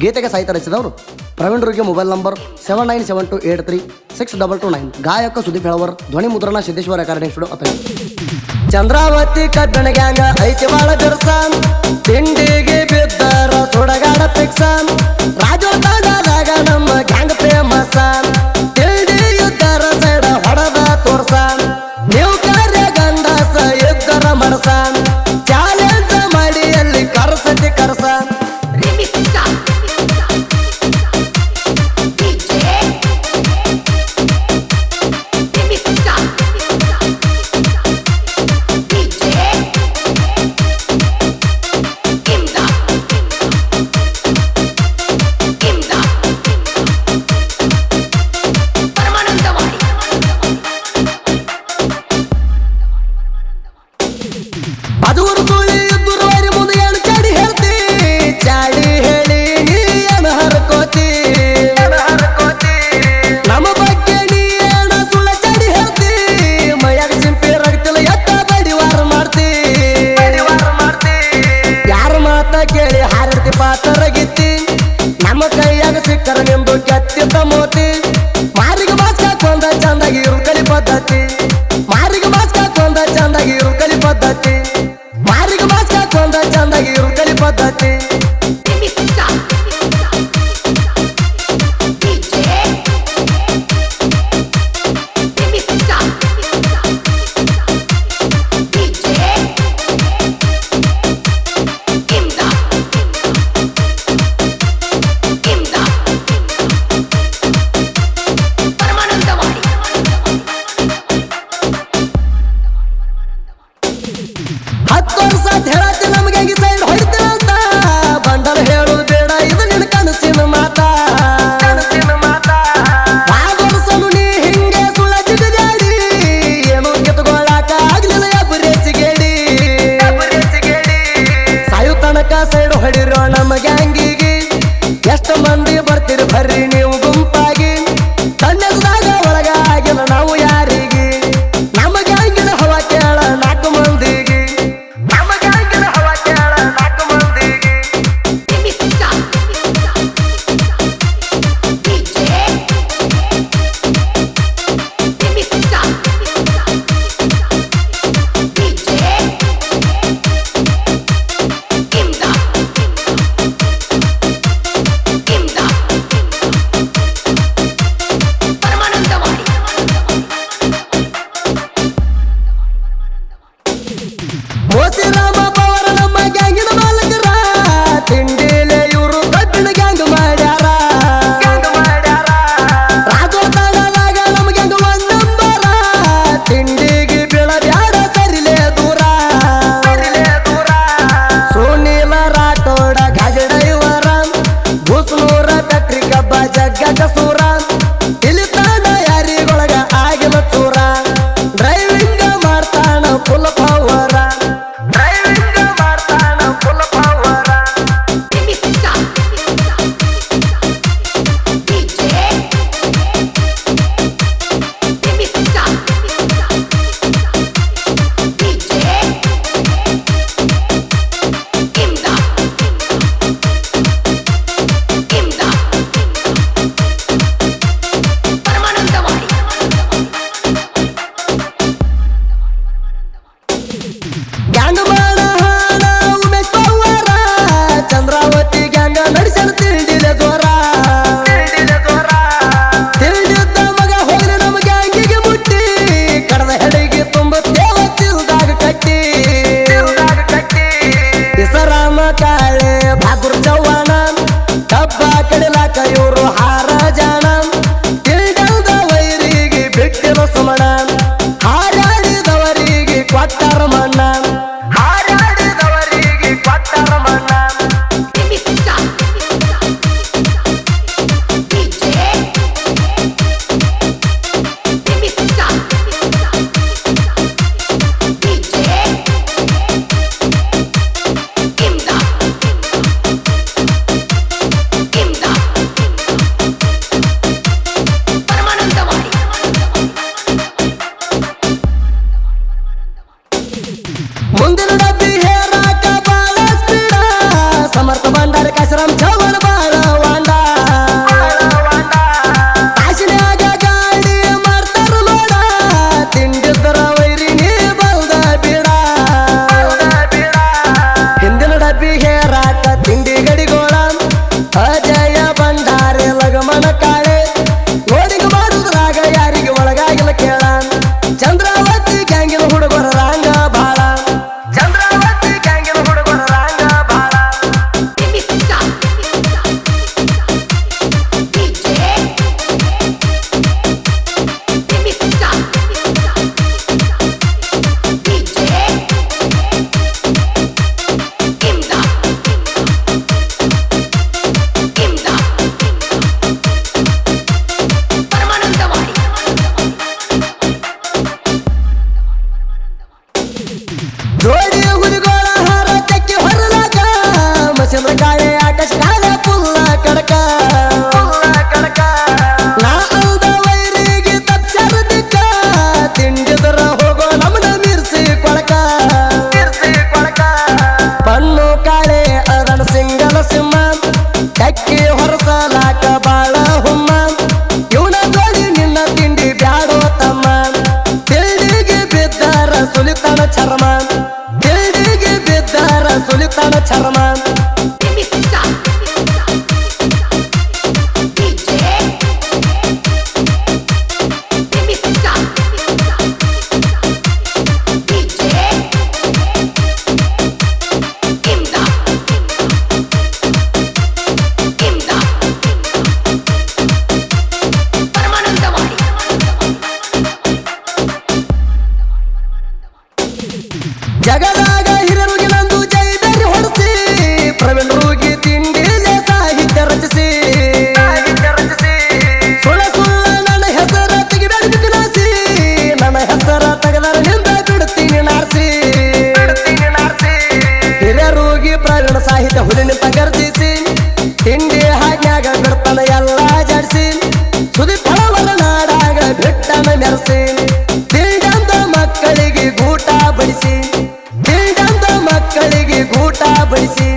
ಗೀತೆಗೆ ಸಾಹಿತ್ಯ ರಚಿಸಿದವರು ಪ್ರವೀಣ್ ರುಗೆ. Mobile number 7972836229. ಗಾಯಕ ಸುದೀಪ್ ಹೇಳವರ್. ಧ್ವನಿ ಮುದ್ರಣ ಸಿದ್ದೇಶ್ವರ ರೆಕಾರ್ಡಿಂಗ್ ಸ್ಟುಡಿಯೋ ಅಥವಾ ಚಂದ್ರಾವತಿ ಕಬ್ಬಣ ಗ್ಯಾಂಗ ಐತಿ ಬಾಳ ಬಿರ್ಸ. ತಿಂಡಿಗೆ ಬಿದ್ದರ ಸುಡಗಾಡ ಪಿಕ್ಸ. ರಾಜೋತಾದಾಗ ನಮ್ಮ ಗ್ಯಾಂಗ್ ಫೇಮಸ್. ತಿಂಡಿ ಯುದ್ಧರ ಸೈಡ ಹೊಡೆದ ತೋರ್ಸ. ನೀವು ಕಾರ್ಯ ಗಂಡಸ ಇದ್ದರ ಮನಸ. ಚಾಲೆಂಜ್ ಮಾಡಿ ಅಲ್ಲಿ ಕರ್ಸತಿ ಕರ್ಸ. ಬಾಜೂರು ಸುಳಿ ದುರ್ವಾರಿ ಮುಂದೆ ಏನು ಚಾಡಿ ಹೇಳ್ತಿ. ಚಾಡಿ ಹೇಳಿ ನೀ ಏನು ಹರ್ಕೋತಿ. ನಮ್ಮ ಬಗ್ಗೆ ನೀ ಏನ ಸುಳ್ಳ ಚಾಡಿ ಹೇಳ್ತಿ. ಮೈಯಾಗ ಸಿಂಪಿ ರಗ್ತಿಲ್ಲ ಎತ್ತ ಬಡಿವಾರ ಮಾಡ್ತಿ. ಯಾರ ಮಾತ ಕೇಳಿ ಹಾರಿರ್ತಿ ಪಾತರಗಿತ್ತಿ. ನಮ್ಮ ಕೈಯಾಗ ಸಿಕ್ಕರ ನಿಂದು ಕೆತ್ತಿದ್ದ ಮೋತಿ. ಮಾರಿಗೆ ಮಾಸ್ಕ ಕೊಂದ ಚಂದಾಗಿ ಇರು ಕಲಿ ಪದ್ಧತಿ. ಮಾರಿಗೆ ಮಾಸ್ಕ ಕೊಂದ ಚಂದಾಗಿ ಇರು ಕಲಿ ಪದ್ಧತಿ. ಮಾರಿಗೆ ಮಾಸ್ಕ ಕೊಂದ ಚಂದಾಗಿ ಇರು ಕಲಿ ಪದ್ಧತಿ. ಚಕ್ಕಿ ಹೊರಸಲಾಕ ಬಾಳ ಹುಮ್ಮ ಇವನ ಜೋಡಿ ನಿನ್ನ ತಿಂಡಿ ಬ್ಯಾಡೋ ತಮ್ಮ ತಿಂಡಿಗೆ ಬಿದ್ದಾರ ಸುಲಿತಾನ ಚರ್ಮ ತಿಂಡಿಗೆ ಬಿದ್ದಾರ ಸುಲಿತಾನ ಚರ್ಮ ಜಗದಾಗ ಹಿರಿಯರಿಗೆ ನಂದು ಜೈಬೇರಿ ಹೊಡೆಸಿ ಪ್ರವೀಣರಿಗೆ ತಿಂಡಿಲೆ ಸಾಹಿತ್ಯ ರಚಿಸಿ ಸುಳ್ಳ ಸುಳ್ಳ ನನ್ನ ಹೆಸರ ತೆಗಿಬೇಡಿ ಬಿಕ್ಕನಾಸಿ ನನ್ನ ಹೆಸರ ತೆಗೆದರ ನಿಂದ ಬಿಡುತ್ತೀನಿ ನಾರ್ಸಿ ಹಿರಿಯರಿಗೆ ಪ್ರವೀಣ ಸಾಹಿತ್ಯ ಹುಲಿನಿಂದ ಗರ್ಜಿಸಿ ತಿಂಡಿ ಹಾಗ್ಯಾಗ ಬಿಡ್ತಾನ ಎಲ್ಲ ಜಾಡಿಸಿ ಸುದಿ ಫಳವರ ನಾಡಾಗ ಬಿಟ್ಟನ ಮೆರೆಸಿ ತಿಂಡಂದ ಮಕ್ಕಳಿಗೆ ಗೂಟ ಬಡಿಸಿ ಮಕ್ಕಳಿಗೆ ಗೂಟ ಬಡಿಸಿ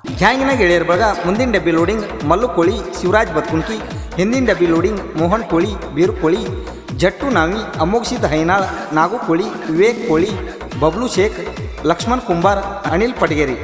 ಗ್ಯಾಂಗಿನ ಗೆಳೆಯರ ಬಳಗ ಮುಂದಿನ ಡಬ್ಬಿ ಲೋಡಿಂಗ್ ಮಲ್ಲು ಕೋಳಿ ಶಿವರಾಜ್ ಬತ್ಕುಂಕಿ ಹಿಂದಿನ ಡಬ್ಬಿ ಲೋಡಿಂಗ್ ಮೋಹನ್ ಕೋಳಿ ಬೀರು ಕೋಳಿ ಜಟ್ಟು ನಾವಿ ಅಮೋಘಸಿದ್ ಹೈನಾಳ್ ನಾಗು ಕೋಳಿ ವಿವೇಕ್ ಕೋಳಿ ಬಬ್ಲು ಶೇಖ್ ಲಕ್ಷ್ಮಣ್ ಕುಂಬಾರ್ ಅನಿಲ್ ಪಟಗೇರಿ.